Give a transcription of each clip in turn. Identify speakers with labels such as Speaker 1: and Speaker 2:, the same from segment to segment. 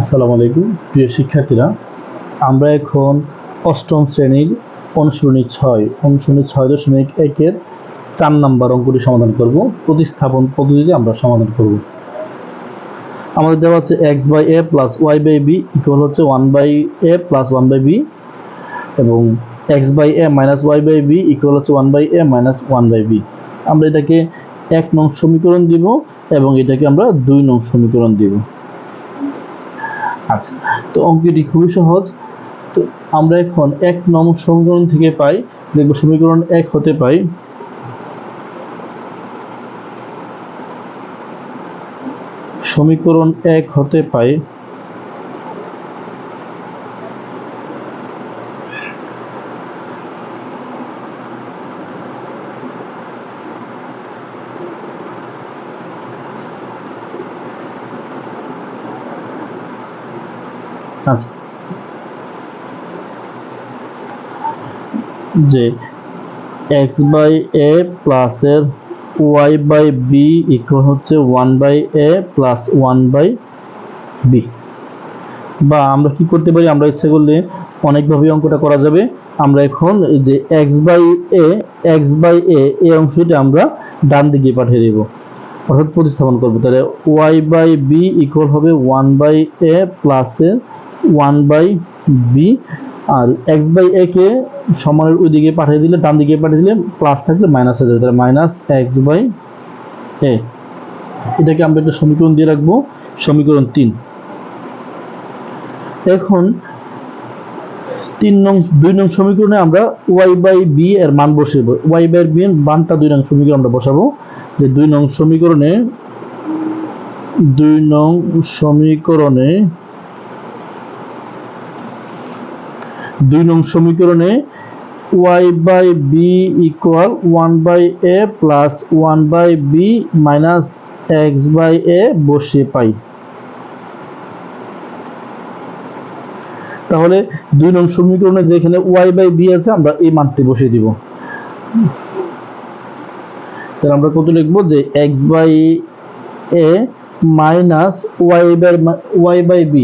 Speaker 1: আসসালামু আলাইকুম প্রিয় শিক্ষার্থীরা, আমরা এখন অষ্টম শ্রেণীর অনুশীলনী 6.1-এর 4 নম্বর অঙ্কটি সমাধান করব। প্রতিস্থাপন পদ্ধতিতে আমরা সমাধান করব। আমাদের দেওয়া আছে x/a + y/b ইকুয়াল হচ্ছে 1/a + 1/b এবং x/a - y/b ইকুয়াল হচ্ছে 1/a - 1/b। আমরা এটাকে 1 নং সমীকরণ দিব এবং এটাকে আমরা 2 নং সমীকরণ দিব। আচ্ছা, তো অঙ্কটি খুবই সহজ। তো আমরা এখন 1 নং সমীকরণ থেকে পাই, দেখব সমীকরণ 1 হতে পাই সমীকরণ 1 হতে পাই আচ্ছা যে x/a প্লাস এর y/b ইকুয়াল হচ্ছে 1/a প্লাস 1/b। বা আমরা কি করতে পারি, আমরা ইচ্ছা করলে অনেকভাবে অঙ্কটা করা যাবে। আমরা এখন যে x/a এই অংশটি আমরা ডান দিকে পাঠিয়ে দেব, অর্থাৎ প্রতিস্থাপন করব। তাহলে y/b ইকুয়াল হবে 1/a প্লাস 1/b, আর x/a কে সমানের ওই দিকে পাঠিয়ে দিলে, ডান দিকে পাঠিয়ে দিলে প্লাস থাকলে মাইনাস হয়ে যাবে, তাহলে মাইনাস x/a। এটাকে আমরা একটা সমীকরণ দিয়ে রাখবো, সমীকরণ 3। এখন 2 নং সমীকরণে আমরা y/b এর মান বসাবো। y/b এর মানটা 2 নং সমীকরণে আমরা বসাবো। যে 2 নং সমীকরণে y/b equal 1/a plus 1/b minus x/a বসিয়ে পাই। তাহলে 2 নং সমীকরণে যেখানে y/b আছে আমরা এই মানটি বসিয়ে দিব। তাহলে আমরা কত লিখবো, যে x/a মাইনাস y/b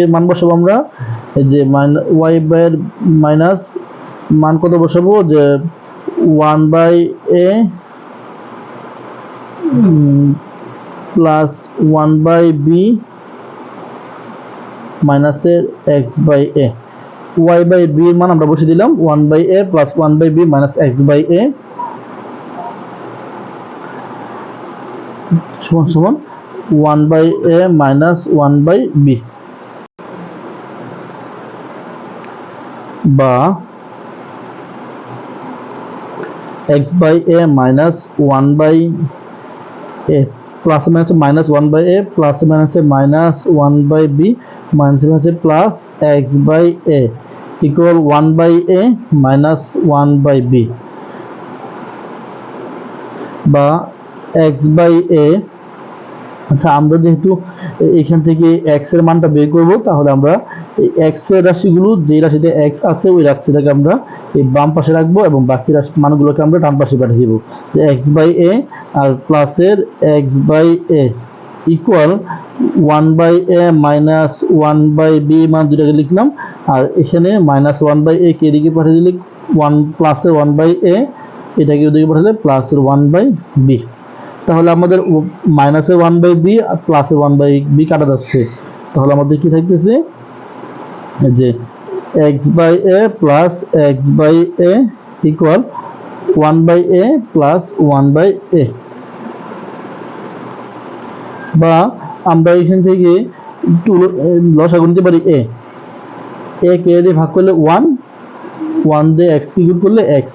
Speaker 1: এর মান বসাবো আমরা, যে y/b মাইনাস মান কত বসাবো, যে 1/a প্লাস 1/b মাইনাসের x/a। y/b এর মান আমরা বসিয়ে দিলাম 1/a plus 1/b minus x/a সমান সমান 1/a মাইনাস 1/b, বা x/a minus 1/a plus minus minus 1/a plus minus 1/b minus minus plus x/a equal 1/a minus 1/b, বা x/a। আচ্ছা, আমরা যেহেতু এখান থেকে x এর মানটা বের করব, তাহলে আমরা এই x এর রাশিগুলো, যে রাশিতে x আছে ওই রাশিটাকে আমরা এই বাম পাশে রাখবো এবং বাকি রাশি মানগুলোকে আমরা ডান পাশে পাঠিয়ে দেব। যে x/a আর প্লাসের x/a equal 1/a minus 1/b মান দুটাকে লিখলাম, আর এখানে মাইনাস 1/a কে এদিকে পাঠিয়ে দিলে 1 প্লাসের 1/a, এটাকে ওদিকে পাঠালে প্লাসের 1/b। তাহলে আমাদের মাইনাসের 1/b আর প্লাসের 1/b কাটা যাচ্ছে। তাহলে আমাদের কি থাকতেছে, যে x/a plus x/a equal 1/a plus 1/a। বা আমরা এখান থেকে লসাগু নিতে পারি a কে দিয়ে ভাগ করলে 1 দিয়ে x কে গুণ করলে x,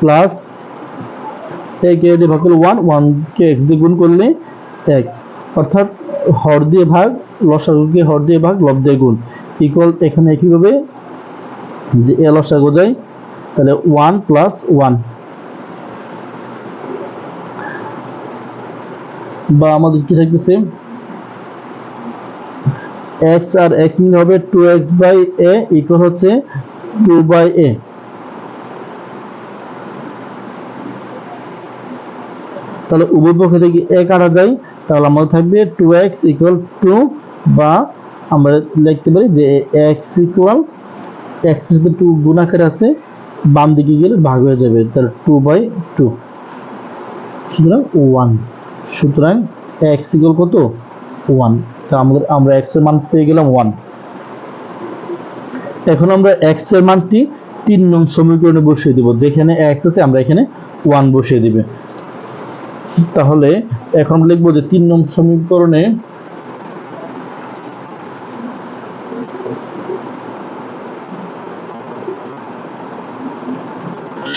Speaker 1: প্লাস a কে দিয়ে ভাগ করলে 1 কে x দিয়ে গুণ করলে x, অর্থাৎ হর দিয়ে ভাগ, লসাগুকে হর দিয়ে ভাগ, লব দিয়ে গুণ ইকুয়াল। এখানে একইভাবে যে a লসাগু যায়, তাহলে 1 প্লাস 1, বা আমাদের কি থাকতেছে, x আর x মিলে হবে 2x/a ইকুয়াল হচ্ছে 2/a। তাহলে উভয় পক্ষ থেকে a কাটা যায়, তাহলে আমাদের থাকবে 2x ইকুয়াল 2 বা আমরা লিখতে পারি যে x ইকুয়াল x এর সাথে 2 গুণ আকারে আছে, বাম দিকে গেলে ভাগ হয়ে যাবে, তাহলে 2/2 সুতরাং 1। সুতরাং x ইকুয়াল কত 1। তা আমরা x এর মান পেয়ে গেলাম 1। এখন আমরা x এর মানটি 3 নং সমীকরণে বসিয়ে দেব। যেখানে x আছে আমরা এখানে 1 বসিয়ে দিবে। তাহলে এখন লিখব যে 3 নং সমীকরণে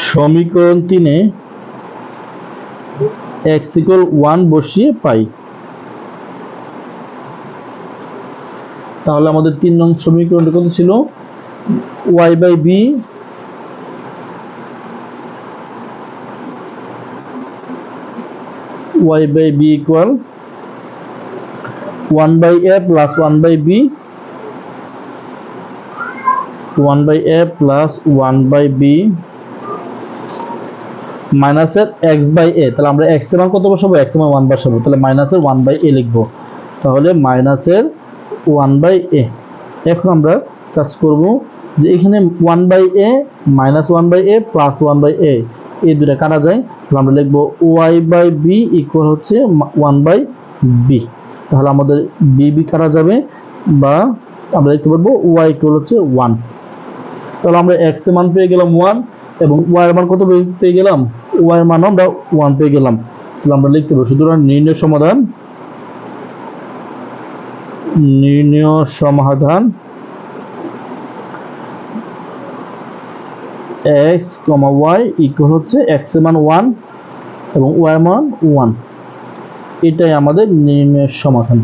Speaker 1: সমীকরণ 3-এ x ইকুয়াল 1 বসিয়ে পাই। তাহলে আমাদের 3 নং সমীকরণটা কত ছিল, y/b equal 1/a plus 1/b 1/a plus 1/b মাইনাসের x/a। তাহলে আমরা x এর মান কত বসাবো, x এর মান 1 বসাবো, তাহলে মাইনাসের 1/a লিখবো। তাহলে মাইনাসের 1/a। এখন আমরা কাজ করব যে এখানে 1/a minus 1/a plus 1/a এই দুটো কাটা যায়, তাহলে আমরা লিখবো y/b ইকুয়াল হচ্ছে 1/b। তাহলে আমাদের b কাটা যাবে, বা আমরা লিখতে পারবো y ইকুয়াল হচ্ছে 1। তাহলে আমরা x এর মান পেয়ে গেলাম 1 এবং y এর মান কত পেয়ে গেলাম, y এর মান আমরা 1 পেয়ে গেলাম। তাহলে আমরা লিখতে পারবো সুতরাং নির্ণয় সমাধান x, y ইকুয়াল হচ্ছে x এর মান 1 এবং y এর মান 1। এটাই আমাদের নির্ণয় সমাধান।